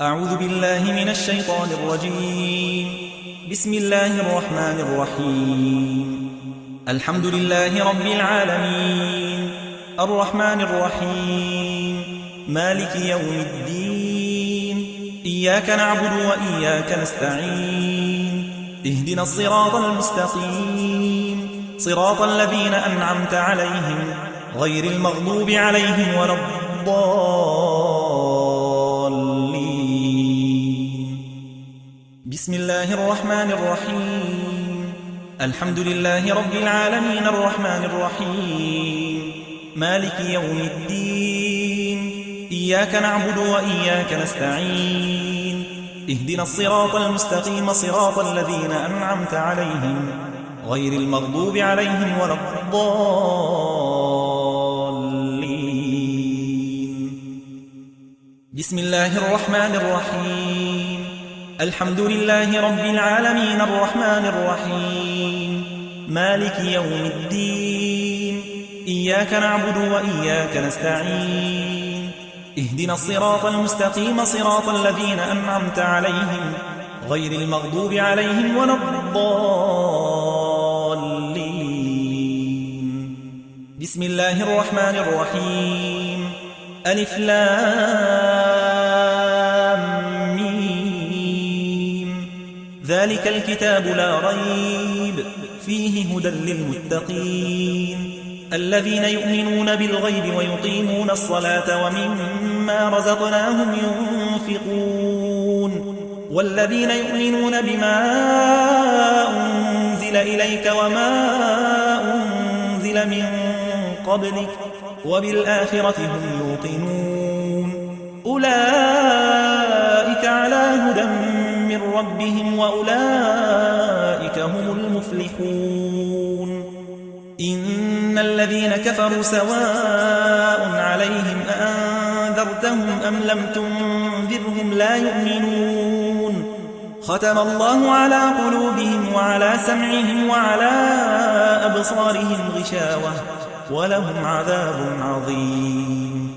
أعوذ بالله من الشيطان الرجيم. بسم الله الرحمن الرحيم. الحمد لله رب العالمين، الرحمن الرحيم، مالك يوم الدين. إياك نعبد وإياك نستعين. اهدنا الصراط المستقيم، صراط الذين أنعمت عليهم غير المغضوب عليهم ولا الضالين. بسم الله الرحمن الرحيم. الحمد لله رب العالمين، الرحمن الرحيم، مالك يوم الدين. إياك نعبد وإياك نستعين. اهدنا الصراط المستقيم، صراط الذين أنعمت عليهم غير المغضوب عليهم ولا الضالين. بسم الله الرحمن الرحيم. الحمد لله رب العالمين، الرحمن الرحيم، مالك يوم الدين. إياك نعبد وإياك نستعين. اهدنا الصراط المستقيم، صراط الذين أنعمت عليهم غير المغضوب عليهم ولا الضالين. بسم الله الرحمن الرحيم. ألف لام ميم. ذلك الكتاب لا ريب فيه هدى للمتقين الذين يؤمنون بالغيب ويقيمون الصلاة ومما رزقناهم ينفقون والذين يؤمنون بما أنزل إليك وما أنزل من قبلك وبالآخرة هم يوقنون أولئك على هدى من ربهم وأولئك هم المفلحون. إن الذين كفروا سواء عليهم أأنذرتهم أم لم تنذرهم لا يؤمنون. ختم الله على قلوبهم وعلى سمعهم وعلى أبصارهم غشاوة ولهم عذاب عظيم.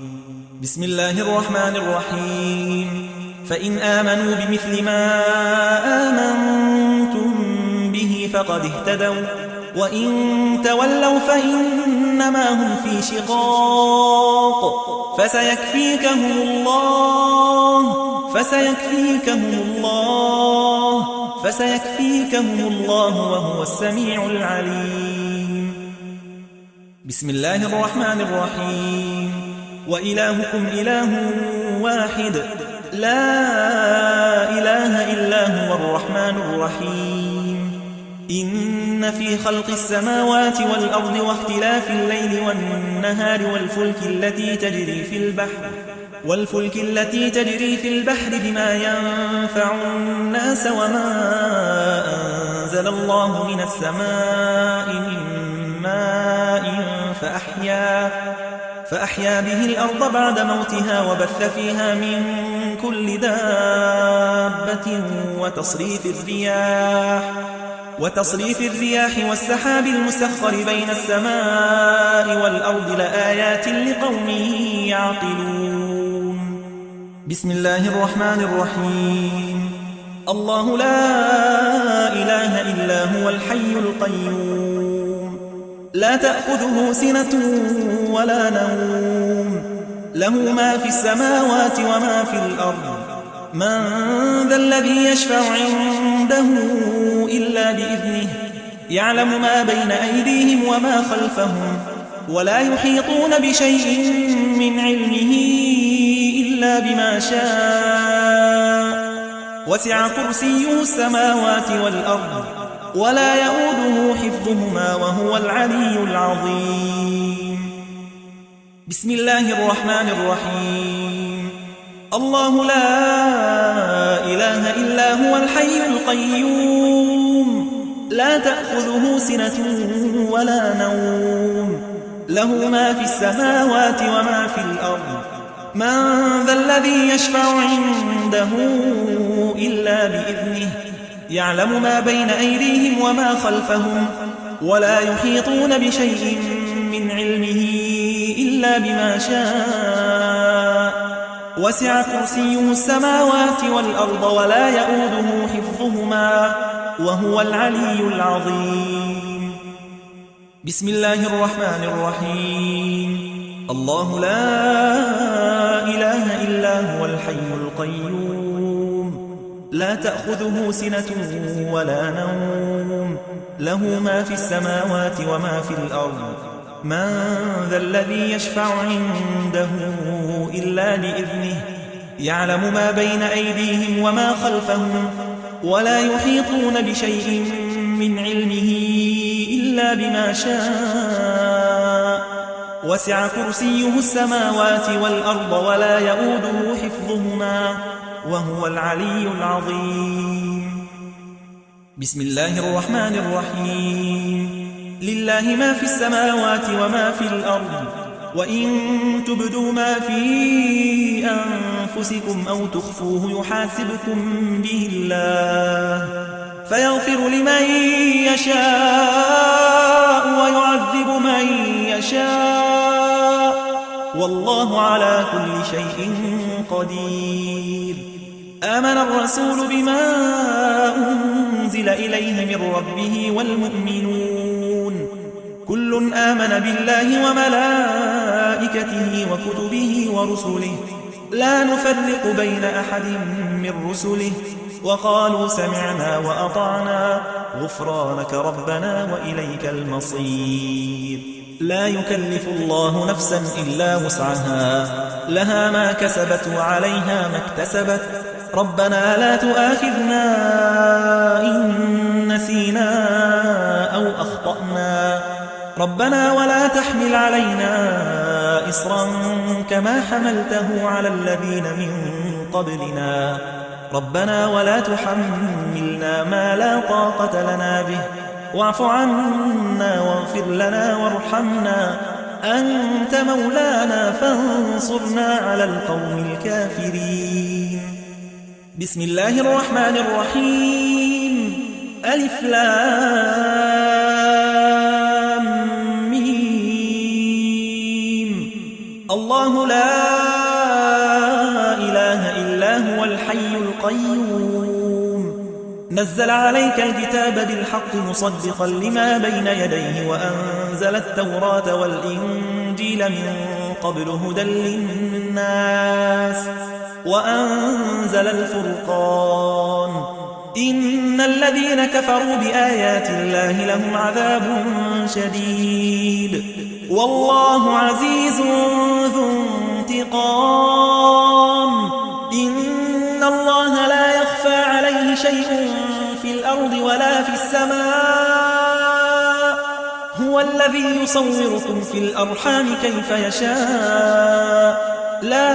بسم الله الرحمن الرحيم. فإن آمنوا بمثل ما آمنتم به فقد اهتدوا وإن تولوا فإنما هم في شقاق فسيكفيكهم الله وهو السميع العليم. بسم الله الرحمن الرحيم. وإلهكم إله واحد لا إله إلا هو الرحمن الرحيم. إن في خلق السماوات والأرض واختلاف الليل والنهار والفلك التي تجري في البحر بما ينفع الناس وما أنزل الله من السماء من ماء فأحيا به الأرض بعد موتها وبث فيها من كل دابة وتصريف الرياح والسحاب المسخر بين السماء والأرض لآيات لقوم يعقلون. بسم الله الرحمن الرحيم. الله لا إله إلا هو الحي القيوم لا تأخذه سنة ولا نوم له ما في السماوات وما في الأرض. من ذا الذي يشفع عنده إلا بإذنه يعلم ما بين أيديهم وما خلفهم ولا يحيطون بشيء من علمه إلا بما شاء وسع كرسيه السماوات والأرض ولا يؤوده حفظهما وهو العلي العظيم. بسم الله الرحمن الرحيم. الله لا إله إلا هو الحي القيوم لا تأخذه سنة ولا نوم له ما في السماوات وما في الأرض. من ذا الذي يشفع عنده إلا بإذنه يعلم ما بين أيديهم وما خلفهم ولا يحيطون بشيء من علمه إلا بما شاء وسع كرسيه السماوات والأرض ولا يؤوده حفظهما وهو العلي العظيم. بسم الله الرحمن الرحيم. الله لا إله إلا هو الحي القيوم لا تأخذه سنة ولا نوم له ما في السماوات وما في الأرض من ذا الذي يشفع عنده إلا بإذنه يعلم ما بين أيديهم وما خلفهم ولا يحيطون بشيء من علمه إلا بما شاء وسع كرسيه السماوات والأرض ولا يؤوده حفظهما وهو العلي العظيم. بسم الله الرحمن الرحيم. لله ما في السماوات وما في الأرض وإن تبدوا ما في أنفسكم أو تخفوه يحاسبكم به الله فيغفر لمن يشاء ويعذب من يشاء والله على كل شيء قدير. آمن الرسول بما أنزل إليه من ربه والمؤمنون كل آمن بالله وملائكته وكتبه ورسله لا نفرق بين أحد من رسله وقالوا سمعنا وأطعنا غفرانك ربنا وإليك المصير. لا يكلف الله نفسا إلا وسعها لها ما كسبت وعليها ما اكتسبت ربنا لا تؤاخذنا إن نسينا أو أخطأنا ربنا ولا تحمل علينا إصرا كما حملته على الذين من قبلنا ربنا ولا تحملنا ما لا طاقة لنا به واعف عنا واغفر لنا وارحمنا أنت مولانا فانصرنا على القوم الكافرين. بسم الله الرحمن الرحيم. ألف لام ميم. الله لا إله إلا هو الحي القيوم نزل عليك الكتاب بالحق مصدقا لما بين يديه وأنزل التوراة والإنجيل من قبل هدى للناس وأنزل الفرقان إن الذين كفروا بآيات الله لهم عذاب شديد والله عزيز ذو انتقام. إن الله لا يخفى عليه شيء في الأرض ولا في السماء هو الذي يصوركم في الأرحام كيف يشاء لا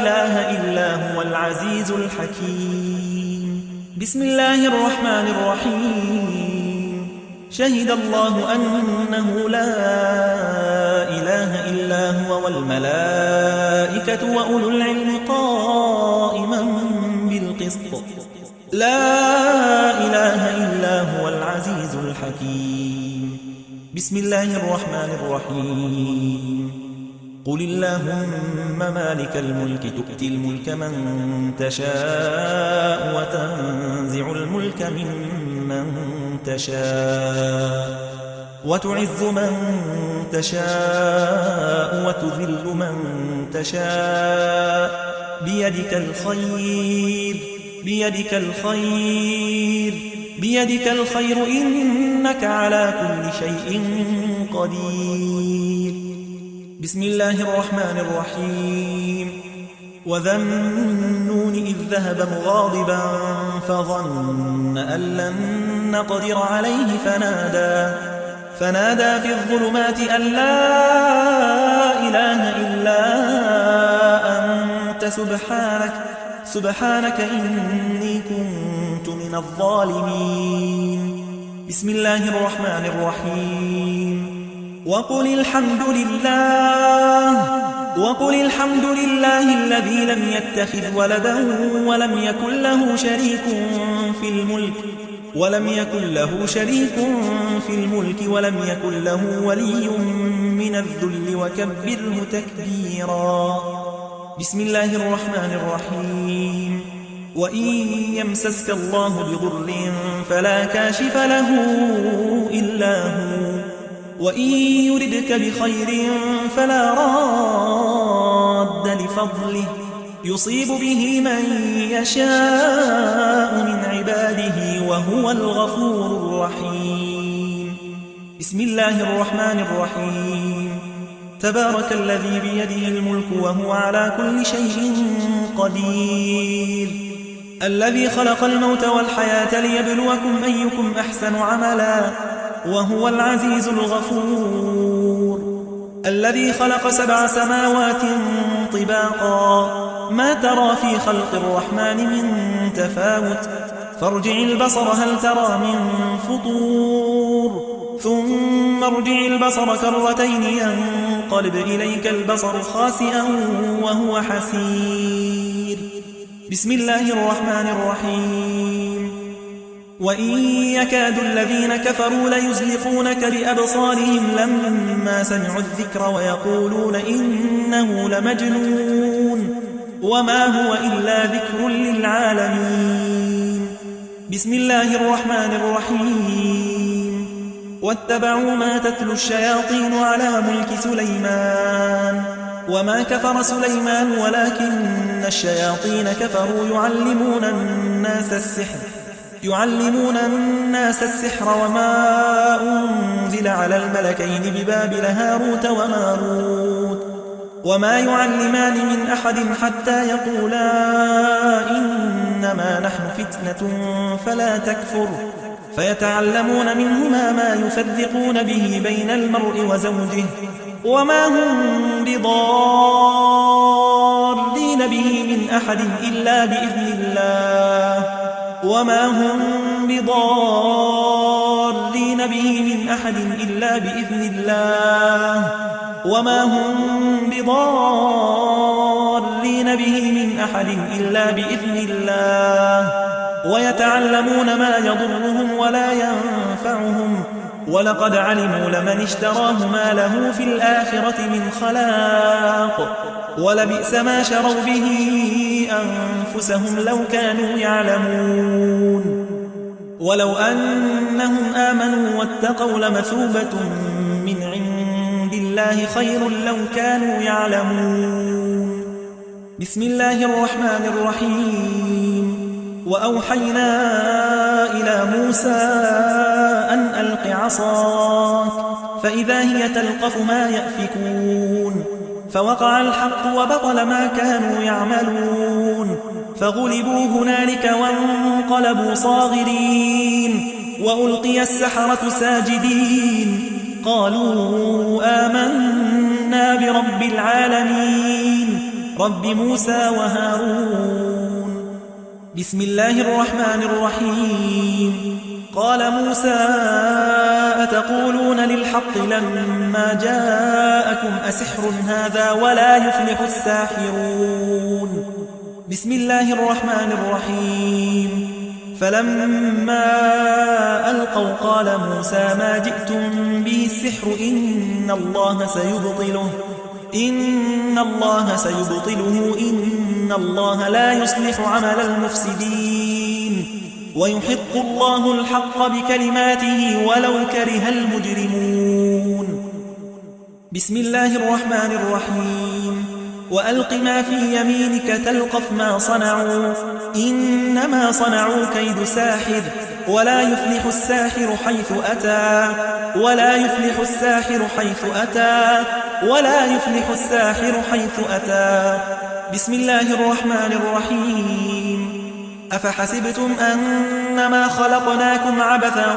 إله إلا هو العزيز الحكيم. بسم الله الرحمن الرحيم. شهد الله أنه لا إله إلا هو والملائكة وأولو العلم قائما بالقسط لا إله إلا هو العزيز الحكيم. بسم الله الرحمن الرحيم. قل اللهم مالك الملك تؤتي الملك من تشاء وتنزع الملك ممن تشاء وتعز من تشاء وتذل من تشاء بيدك الخير بيدك الخير بيدك الخير إنك على كل شيء قدير. بسم الله الرحمن الرحيم. وذا النون إذ ذهب مغاضبا فظن أن لن نقدر عليه فنادى في الظلمات أن لا إله إلا أنت سبحانك إني كنت من الظالمين. بسم الله الرحمن الرحيم. وقل الحمد لله الذي لم يتخذ ولدا ولم يكن له شريك في الملك ولم يكن له ولي من الذل وكبره تكبيرا. بسم الله الرحمن الرحيم وإن يمسسك الله بضر فلا كاشف له إلا هو وإن يردك بخير فلا راد لفضله يصيب به من يشاء من عباده وهو الغفور الرحيم بسم الله الرحمن الرحيم تبارك الذي بيده الملك وهو على كل شيء قدير الذي خلق الموت والحياة ليبلوكم أيكم أحسن عملا وهو العزيز الغفور الذي خلق 7 سماوات طباقا ما ترى في خلق الرحمن من تفاوت فارجع البصر هل ترى من فطور ثم ارجع البصر كرتين ينقلب إليك البصر خاسئا وهو حسير بسم الله الرحمن الرحيم وإن يكاد الذين كفروا ليزلقونك بأبصارهم لما سمعوا الذكر ويقولون إنه لمجنون وما هو إلا ذكر للعالمين بسم الله الرحمن الرحيم واتبعوا ما تتلو الشياطين على ملك سليمان وما كفر سليمان ولكن الشياطين كفروا يعلمون الناس السحر وما أنزل على الملكين ببابل هاروت وماروت وما يعلمان من أحد حتى يقولا إنما نحن فتنة فلا تكفر فيتعلمون منهما ما يفرقون به بين المرء وزوجه وما هم بضارين به من أحد إلا بإذن الله وما هم بضارين به من أحد إلا بإذن الله وما هم بضارين به من أحد إلا بإذن الله ويتعلمون ما يضرهم ولا ينفعهم ولقد علموا لمن اشتراه ما له في الآخرة من خلاق ولبئس ما شروا به أنفسهم لو كانوا يعلمون ولو أنهم آمنوا واتقوا لمثوبة من عند الله خير لو كانوا يعلمون بسم الله الرحمن الرحيم وأوحينا إلى موسى أن ألق عصاك فإذا هي تلقف ما يأفكون فوقع الحق وبطل ما كانوا يعملون فغلبوا هنالك وانقلبوا صاغرين وألقي السحرة ساجدين قالوا آمنا برب العالمين رب موسى وهارون بسم الله الرحمن الرحيم قال موسى أتقولون للحق لما جاءكم أسحر هذا ولا يفلح الساحرون بسم الله الرحمن الرحيم فلما ألقوا قال موسى ما جئتم به السحر إن الله سيبطله إن الله لا يصلح عمل المفسدين ويحق الله الحق بكلماته ولو كره المجرمون بسم الله الرحمن الرحيم وألق ما في يمينك تلقف ما صنعوا إنما صنعوا كيد ساحر ولا يفلح الساحر حيث أتى بسم الله الرحمن الرحيم أفحسبتم أنما خلقناكم عبثا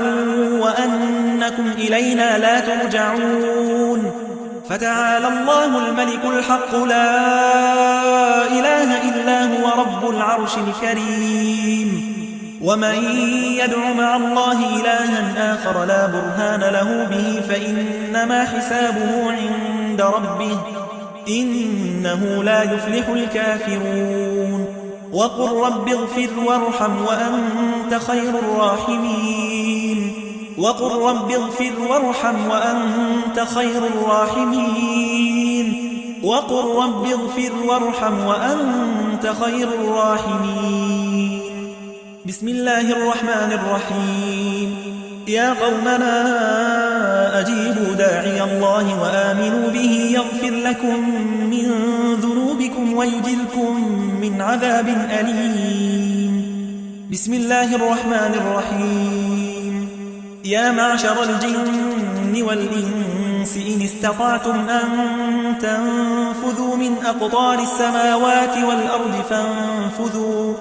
وأنكم إلينا لا ترجعون فتعالى الله الملك الحق لا إله إلا هو رب العرش الكريم ومن يدع مع الله إلها آخر لا برهان له به فإنما حسابه عند ربه إنه لا يفلح الكافرون وقل رب اغفر وارحم وأنت خير الراحمين وقل رب اغفر وارحم وأنت خير الراحمين. بسم الله الرحمن الرحيم. يا قومنا أجيبوا داعي الله وآمنوا به يغفر لكم من ذنوبكم ويجركم من عذاب أليم. بسم الله الرحمن الرحيم. يا معشر الجن والإنس إن استطعتم أن تنفذوا من أقطار السماوات والأرض فانفذوا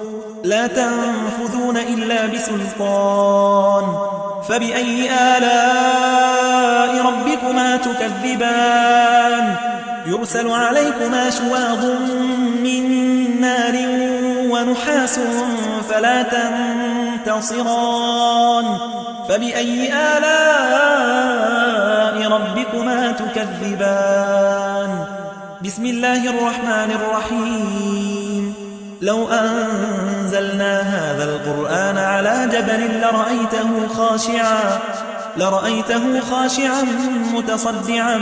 لا تنفذون إلا بسلطان. فبأي آلاء ربكما تكذبان؟ يرسل عليكما شواظ من نار ونحاس فلا تنتصران. فبأي آلاء ربكما تكذبان؟ بسم الله الرحمن الرحيم. لو أنزلنا هذا القرآن على جبل لرأيته خاشعا متصدعا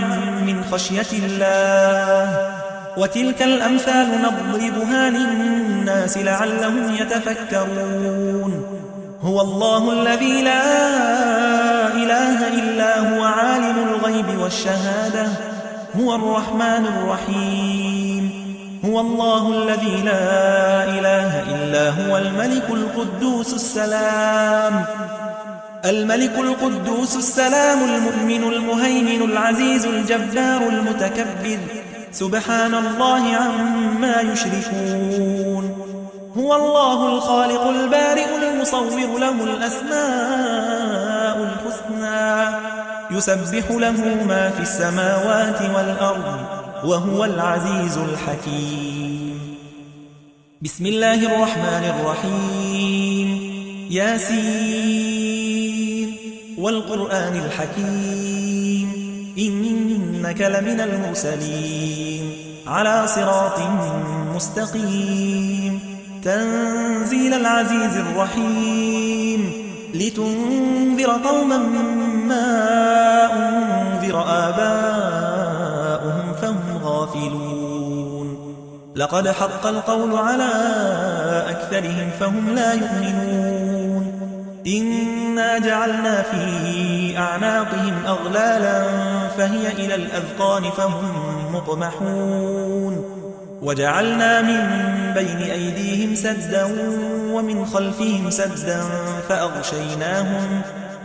من خشية الله. وتلك الأمثال نضربها للناس لعلهم يتفكرون. هو الله الذي لا إله إلا هو عالم الغيب والشهادة هو الرحمن الرحيم. هو الله الذي لا إله إلا هو الملك القدوس السلام المؤمن المهيمن العزيز الجبار المتكبر سبحان الله عما يشركون. هو الله الخالق البارئ المصور له الأسماء الحسنى يسبح له ما في السماوات والأرض وهو العزيز الحكيم. بسم الله الرحمن الرحيم. ياسين والقرآن الحكيم إنك لمن المرسلين على صراط مستقيم. تنزيل العزيز الرحيم لتنذر قوما ما أنذر آباؤهم فهم غافلون. لقد حق القول على أكثرهم فهم لا يؤمنون. إنا جعلنا في أعناقهم أغلالا فهي إلى الأذقان فهم مطمحون. وجعلنا من بين أيديهم سدا ومن خلفهم سدا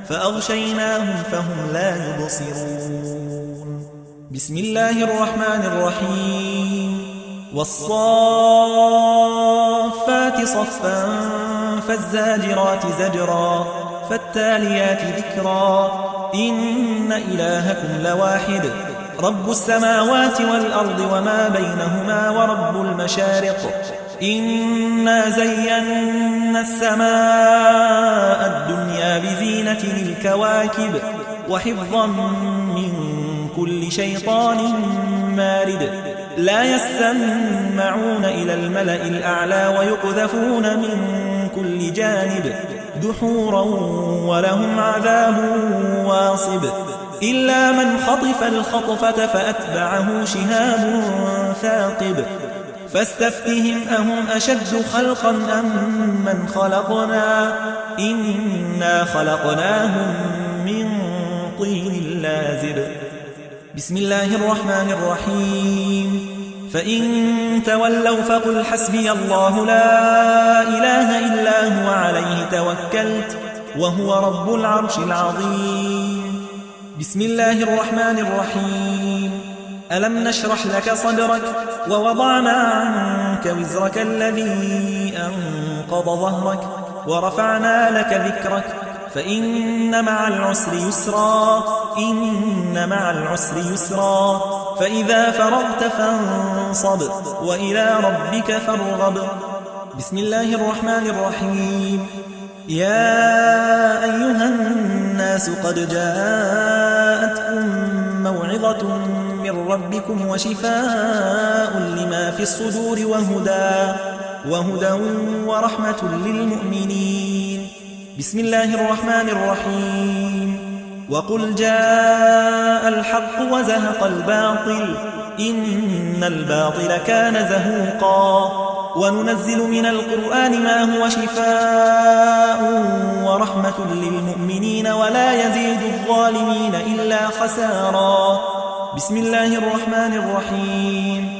فأغشيناهم فهم لا يبصرون. بسم الله الرحمن الرحيم. والصافات صفا فالزاجرات زجرا فالتاليات ذكرا إن إلهكم لواحد رب السماوات والأرض وما بينهما ورب المشارق. إنا زينا السماء الدنيا بزينة الكواكب وحفظا من كل شيطان مارد. لا يستمعون إلى الملأ الأعلى ويقذفون من كل جانب دحورا ولهم عذاب واصب. إلا من خطف الخطفة فأتبعه شهاب ثاقب. فاستفتهم أهم أشد خلقا أم من خلقنا إنا خلقناهم من طين لازب. بسم الله الرحمن الرحيم. فإن تولوا فقل حسبي الله لا إله إلا هو عليه توكلت وهو رب العرش العظيم. بسم الله الرحمن الرحيم. ألم نشرح لك صدرك ووضعنا عنك وزرك الذي أنقض ظهرك ورفعنا لك ذكرك فإن مع العسر يسرا فإذا فرغت فانصب وإلى ربك فارغب. بسم الله الرحمن الرحيم. يا أيها الناس قد جاءتكم موعظة من ربكم وشفاء لما في الصدور وهدى ورحمة للمؤمنين. بسم الله الرحمن الرحيم. وقل جاء الحق وزهق الباطل إن الباطل كان زهوقا وننزل من القرآن ما هو شفاء ورحمة للمؤمنين ولا يزيد الظالمين إلا خسارا. بسم الله الرحمن الرحيم.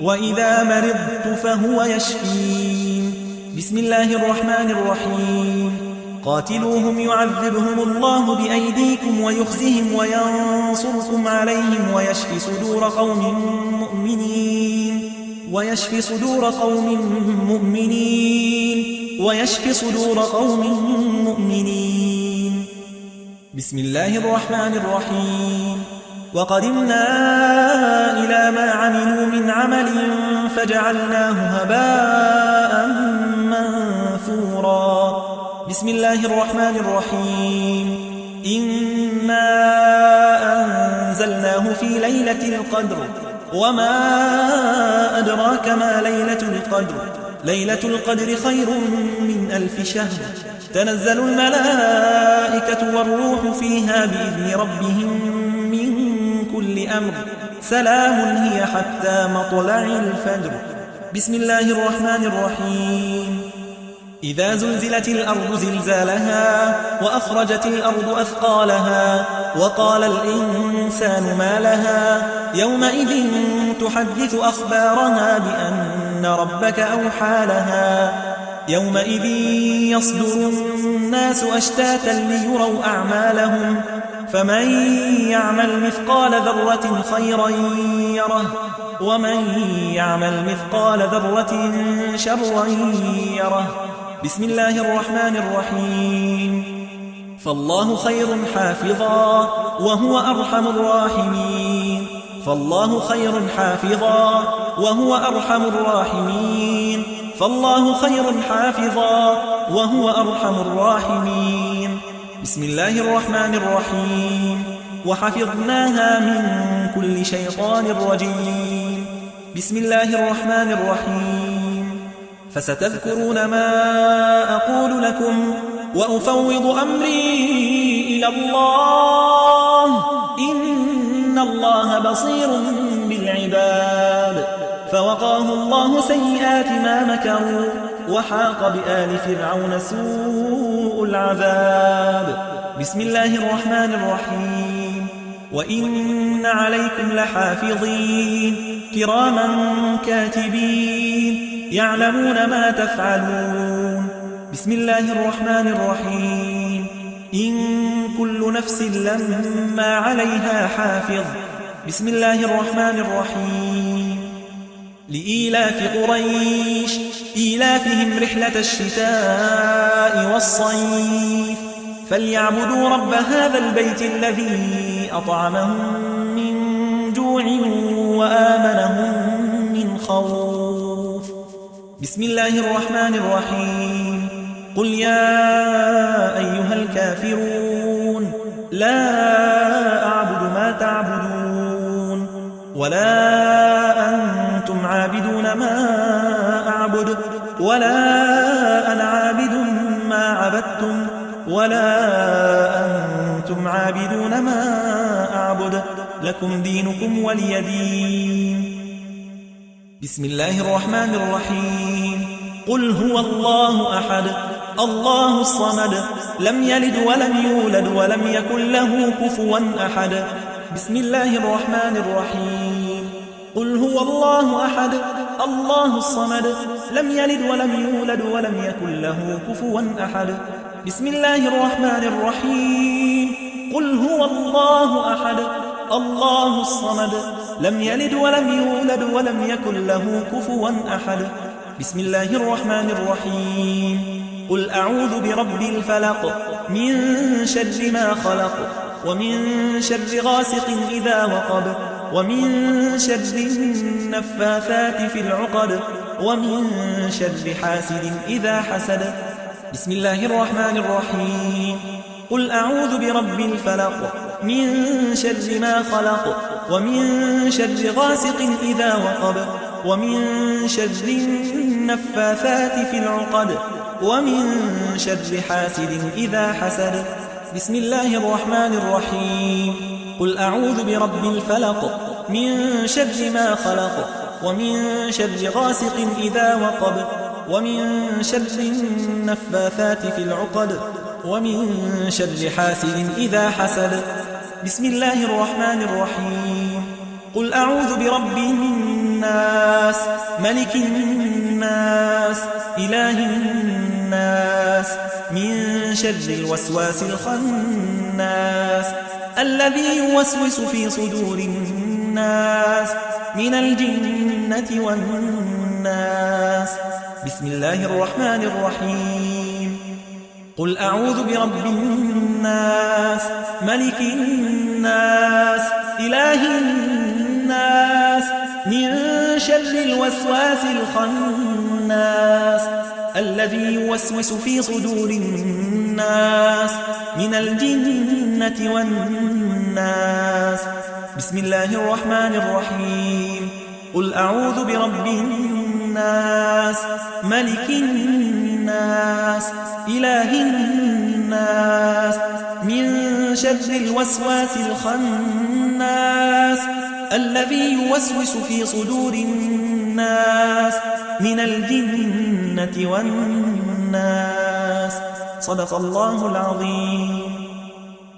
وإذا مرضت فهو يشفين. بسم الله الرحمن الرحيم. قاتلوهم يعذبهم الله بأيديكم ويخزهم وينصركم عليهم ويشفي صدور قوم مؤمنين. بسم الله الرحمن الرحيم. وقدمنا إلى ما عملوا من عمل فجعلناه هباء منثورا. بسم الله الرحمن الرحيم. إنا أنزلناه في ليلة القدر وما أدراك ما ليلة القدر. ليلة القدر خير من 1000 شهر. تنزل الملائكة والروح فيها بإذن ربهم من كل أمر. سلام هي حتى مطلع الفجر. بسم الله الرحمن الرحيم. إذا زلزلت الأرض زلزالها وأخرجت الأرض أثقالها وقال الإنسان ما لها يومئذ تحدث أخبارها بأن ربك أوحى لها. يومئذ يصدر الناس أشتاتا ليروا أعمالهم فمن يعمل مثقال ذرة خيرا يره ومن يعمل مثقال ذرة شرا يره. بسم الله الرحمن الرحيم. فالله خير حافظا وهو أرحم الراحمين. فالله خير حافظا وهو أرحم الراحمين. فالله خير حافظا وهو أرحم الراحمين. بسم الله الرحمن الرحيم. وحفظناها من كل شيطان رجيم. بسم الله الرحمن الرحيم. فستذكرون ما أقول لكم وأفوض أمري إلى الله إن الله بصير بالعباد. فوقاه الله سيئات ما مكروا وحاق بآل فرعون سوء العذاب. بسم الله الرحمن الرحيم. وإن عليكم لحافظين كراما كاتبين يعلمون ما تفعلون. بسم الله الرحمن الرحيم. إن كل نفس لما عليها حافظ. بسم الله الرحمن الرحيم. لإيلاف قريش إيلافهم رحلة الشتاء والصيف فليعبدوا رب هذا البيت الذي أطعمهم من جوع وآمنهم من خوف. بسم الله الرحمن الرحيم. قل يا أيها الكافرون لا أعبد ما تعبدون ولا أنتم عابدون ما أعبد ولا أنا عابد ما عبدتم ولا أنتم عابدون ما أعبد لكم دينكم ولي دين. بسم الله الرحمن الرحيم. قل هو الله أحد الله الصمد لم يلد ولم يولد ولم يكن له كفوا أحد. بسم الله الرحمن الرحيم. قل هو الله أحد الله الصمد لم يلد ولم يولد ولم يكن له كفوا أحد. بسم الله الرحمن الرحيم. قل هو الله أحد الله الصمد لم يلد ولم يولد ولم يكن له كفوا أحد. بسم الله الرحمن الرحيم. قل أعوذ برب الفلق من شر ما خلق ومن شر غاسق إذا وقب ومن شر النفاثات في العقد ومن شر حاسد إذا حسد. بسم الله الرحمن الرحيم. قل أعوذ برب الفلق من شر ما خلق ومن شر غاسق إذا وقب ومن شر النفاثات في العقد ومن شر حاسد إذا حسد. بسم الله الرحمن الرحيم. قل أعوذ برب الفلق من شر ما خلق، ومن شر غاسق إذا وقب، ومن شر النفاثات في العقد، ومن شر حاسد إذا حسد. بسم الله الرحمن الرحيم. قل أعوذ برب الناس، ملك الناس، إله الناس، من شر الوسواس الخناس، الذي يوسوس في صدور الناس من الجنة والناس. بسم الله الرحمن الرحيم. قل أعوذ برب الناس، ملك الناس، إله الناس، من شر الوسواس الخناس، الذي يوسوس في صدور الناس من الجنة والناس. بسم الله الرحمن الرحيم. قل أعوذ برب الناس، ملك الناس، إله الناس، من شر الوسواس الخناس، الذي يوسوس في صدور الناس من الجنة والناس. صدق الله العظيم.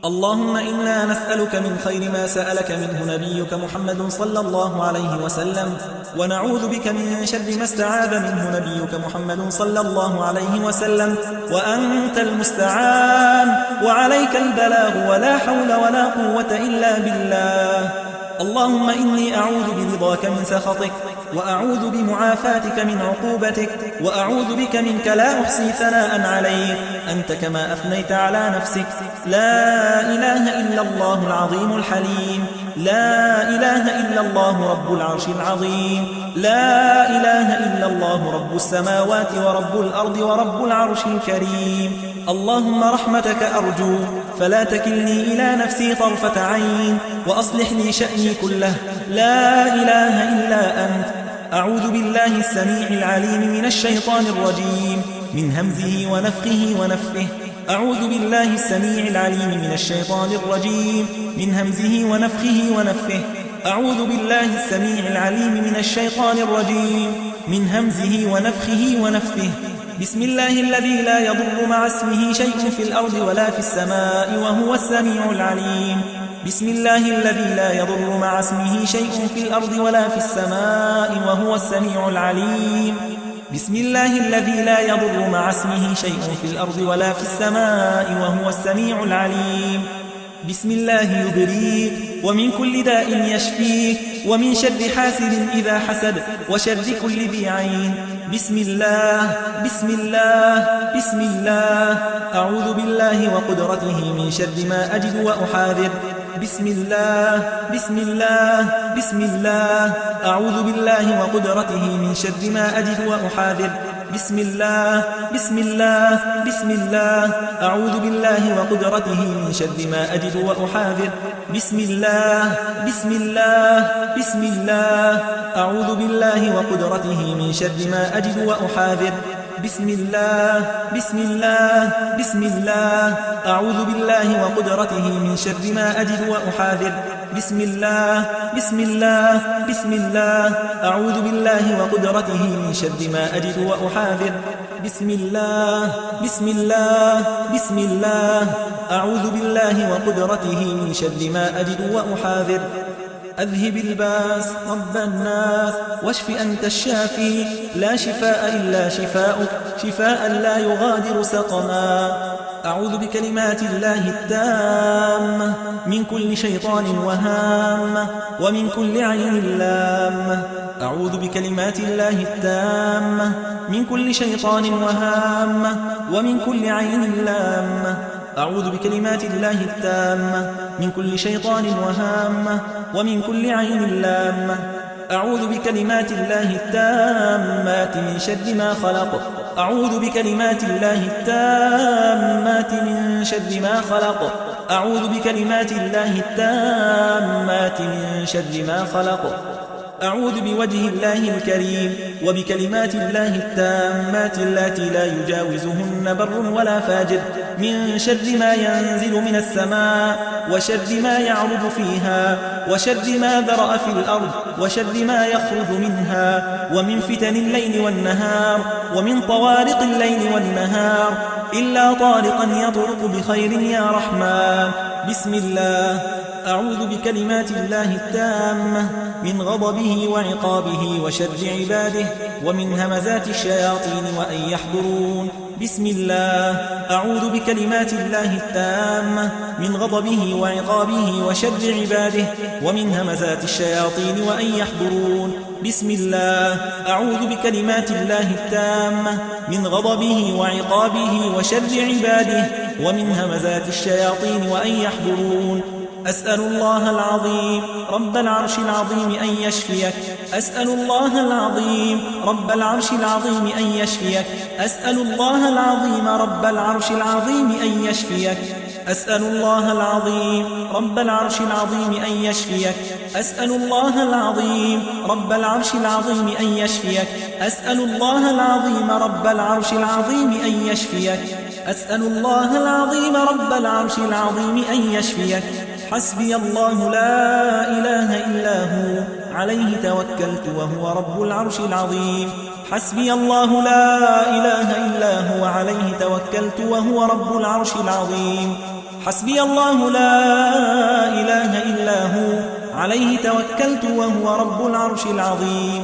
اللهم إنا نسألك من خير ما سألك منه نبيك محمد صلى الله عليه وسلم، ونعوذ بك من شر ما استعاذ منه نبيك محمد صلى الله عليه وسلم، وأنت المستعان وعليك البلاغ، ولا حول ولا قوة إلا بالله. اللهم إني أعوذ برضاك من سخطك، وأعوذ بمعافاتك من عقوبتك، وأعوذ بك منك لا أحصي ثناء عليك، أنت كما أثنيت على نفسك. لا إله إلا الله العظيم الحليم، لا إله إلا الله رب العرش العظيم، لا إله إلا الله رب السماوات ورب الأرض ورب العرش الكريم. اللهم رحمتك أرجو، فلا تكلني إلى نفسي طرفة عين، وأصلح لي شأني كله، لا إله إلا أنت. أعوذ بالله السميع العليم من الشيطان الرجيم، من همزه ونفخه ونفثه. أعوذ بالله السميع العليم من الشيطان الرجيم، من همزه ونفخه ونفثه. أعوذ بالله السميع العليم من الشيطان الرجيم، من همزه ونفخه ونفثه. بسم الله الذي لا يضر مع اسمه شيء في الأرض ولا في السماء وهو السميع العليم. بسم الله الذي لا يضر مع اسمه شيء في الأرض ولا في السماء وهو السميع العليم. بسم الله الذي لا يضر مع اسمه شيء في الأرض ولا في السماء وهو السميع العليم. بسم الله يبريك، ومن كل داء يشفيك، ومن شر حاسد إذا حسد، وشر كل ذي عين. بسم الله، بسم الله، بسم الله. أعوذ بالله وقدرته من شر ما أجد وأحاذر. بسم الله، بسم الله، بسم الله. أعوذ بالله وقدرته من شر ما أجد وأحاذر. بسم الله، بسم الله، بسم الله. أعوذ بالله وقدرته من شر ما أجد وأحاذر. بسم الله، بسم الله، بسم الله. أعوذ بالله وقدرته من شر ما أجد وأحاذر. بسم الله، بسم الله، بسم الله. أعوذ بالله وقدرته من شر ما أجد وأحاذر. بسم الله، بسم الله، بسم الله. أعوذ بالله وقدرته من شر ما أجد وأحاذر. بسم الله، بسم الله، بسم الله. أعوذ بالله وقدرته من شر ما أجد وأحاذر. أذهب الباس رب الناس، واشف أنت الشافي، لا شفاء إلا شفاؤك، شفاء لا يغادر سقما. أعوذ بكلمات الله التامة من كل شيطان وهامة، ومن كل عين لامة. أعوذ بكلمات الله التامة من كل شيطان وهامة، ومن كل عين لامة. أعوذ بكلمات الله التامة من كل شيطان وهامة، ومن كل عين لامة. أعوذ بكلمات الله التامات من شر ما خلق. أعوذ بكلمات الله التامات من شر ما خلق. أعوذ بكلمات الله التامات من شر ما خلق. أعوذ بوجه الله الكريم وبكلمات الله التامات التي لا يجاوزهن بر ولا فاجر من شر ما ينزل من السماء وشر ما يعرض فيها وشر ما ذرأ في الأرض وشر ما يخرج منها ومن فتن الليل والنهار ومن طوارق الليل والنهار إلا طارقا يطرق بخير يا رحمن. بسم الله. أعوذ بكلمات الله التامة من غضبه وعقابه وشر عباده ومن همزات الشياطين وأن يحضرون. بسم الله. أعوذ بكلمات الله التامة من غضبه وعقابه وشر عباده ومن همزات الشياطين وأن يحضرون. بسم الله. أعوذ بكلمات الله التامة من غضبه وعقابه وشر عباده ومن همزات الشياطين وأن يحضرون. أسأل الله العظيم رب العرش العظيم أن يشفيك. أسأل الله العظيم رب العرش العظيم أن يشفيك. أسأل الله العظيم رب العرش العظيم أن يشفيك. أسأل الله العظيم رب العرش العظيم أن يشفيك. أسأل الله العظيم رب العرش العظيم أن يشفيك. أسأل الله العظيم رب العرش العظيم أن يشفيك. أسأل الله العظيم رب العرش العظيم أن يشفيك. حسبي الله لا إله إلا هو عليه توكلت وهو رب العرش العظيم. حسبي الله لا إله إلا هو عليه توكلت وهو رب العرش العظيم. حسبي الله لا إله إلا هو عليه توكلت وهو رب العرش العظيم.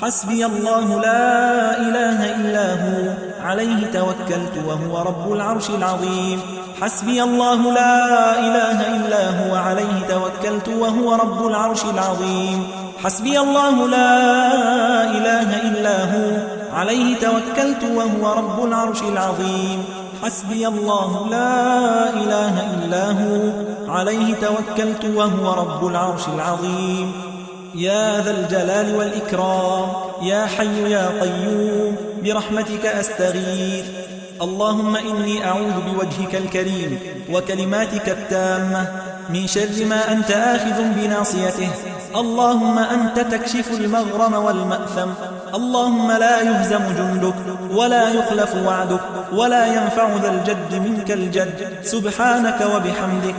حسبي الله لا إله إلا هو عليه توكلت وهو رب العرش العظيم. حسبي الله لا إله إلا هو عليه توكلت وهو رب العرش العظيم. حسبي الله لا إله إلا هو عليه توكلت وهو رب العرش العظيم. حسبي الله لا إله إلا هو عليه توكلت وهو رب العرش العظيم. يا ذا الجلال والإكرام يا حي يا قيوم برحمتك أستغيث. اللهم إني أعوذ بوجهك الكريم وكلماتك التامة من شر ما أنت آخذ بناصيته. اللهم أنت تكشف المغرم والمأثم. اللهم لا يهزم جندك ولا يخلف وعدك ولا ينفع ذا الجد منك الجد سبحانك وبحمدك.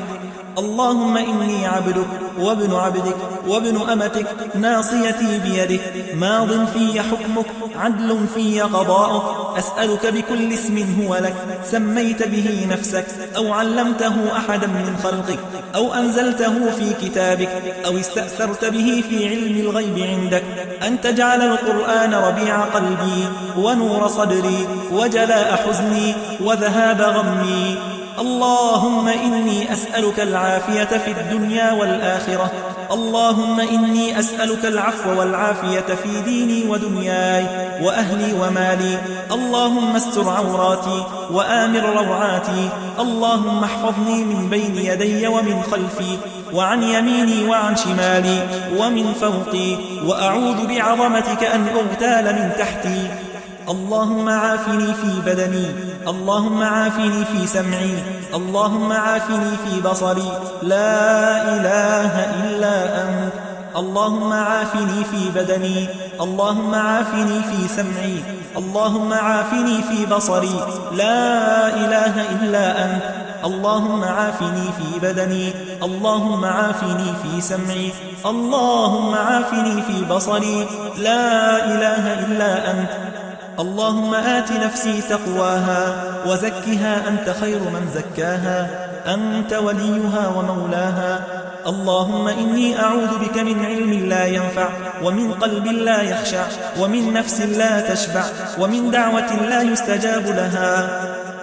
اللهم إني عبدك وابن عبدك وابن أمتك ناصيتي بيدك ماض في حكمك عدل في قضاؤك. أسألك بكل اسم هو لك سميت به نفسك أو علمته أحدا من خلقك أو أنزلته في كتابك أو استأثرت به في علم الغيب عندك أن تجعل القرآن ربيع قلبي ونور صدري وجلاء حزني وذهاب غمي. اللهم إني أسألك العافية في الدنيا والآخرة. اللهم إني أسألك العفو والعافية في ديني ودنياي وأهلي ومالي. اللهم استر عوراتي وآمر روعاتي. اللهم احفظني من بين يدي ومن خلفي وعن يميني وعن شمالي ومن فوقي وأعوذ بعظمتك أن أغتال من تحتي. اللهم عافني في بدني. اللهم عافني في سمعي. اللهم عافني في بصري. لا إله إلا أنت. اللهم عافني في بدني. اللهم عافني في سمعي. اللهم عافني في بصري. لا إله إلا أنت. اللهم عافني في بدني. اللهم عافني في سمعي. اللهم عافني في بصري. لا إله إلا أنت. اللهم آت نفسي تقواها وزكها أنت خير من زكاها أنت وليها ومولاها. اللهم إني أعوذ بك من علم لا ينفع ومن قلب لا يخشع ومن نفس لا تشبع ومن دعوة لا يستجاب لها.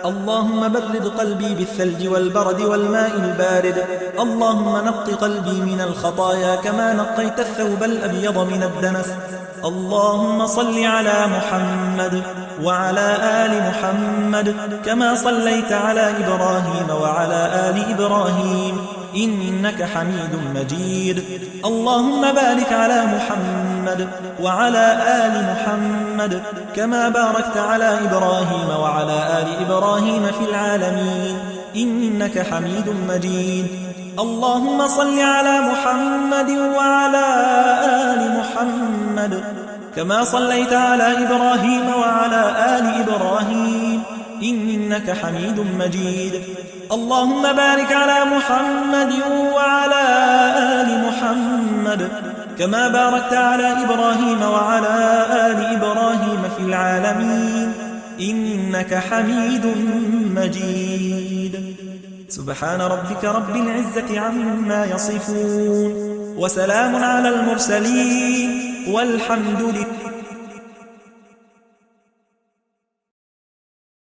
اللهم برد قلبي بالثلج والبرد والماء البارد. اللهم نق قلبي من الخطايا كما نقيت الثوب الأبيض من الدنس. اللهم صل على محمد وعلى آل محمد كما صليت على إبراهيم وعلى آل إبراهيم إنك حميد مجيد. اللهم بارك على محمد وعلى آل محمد كما باركت على إبراهيم وعلى آل إبراهيم في العالمين إنك حميد مجيد. اللهم صل على محمد وعلى آل محمد كما صليت على إبراهيم وعلى آل إبراهيم إنك حميد مجيد. اللهم بارك على محمد وعلى آل محمد كما باركت على إبراهيم وعلى آل إبراهيم في العالمين إنك حميد مجيد. سبحان ربك رب العزة عما يصفون وسلام على المرسلين والحمد لله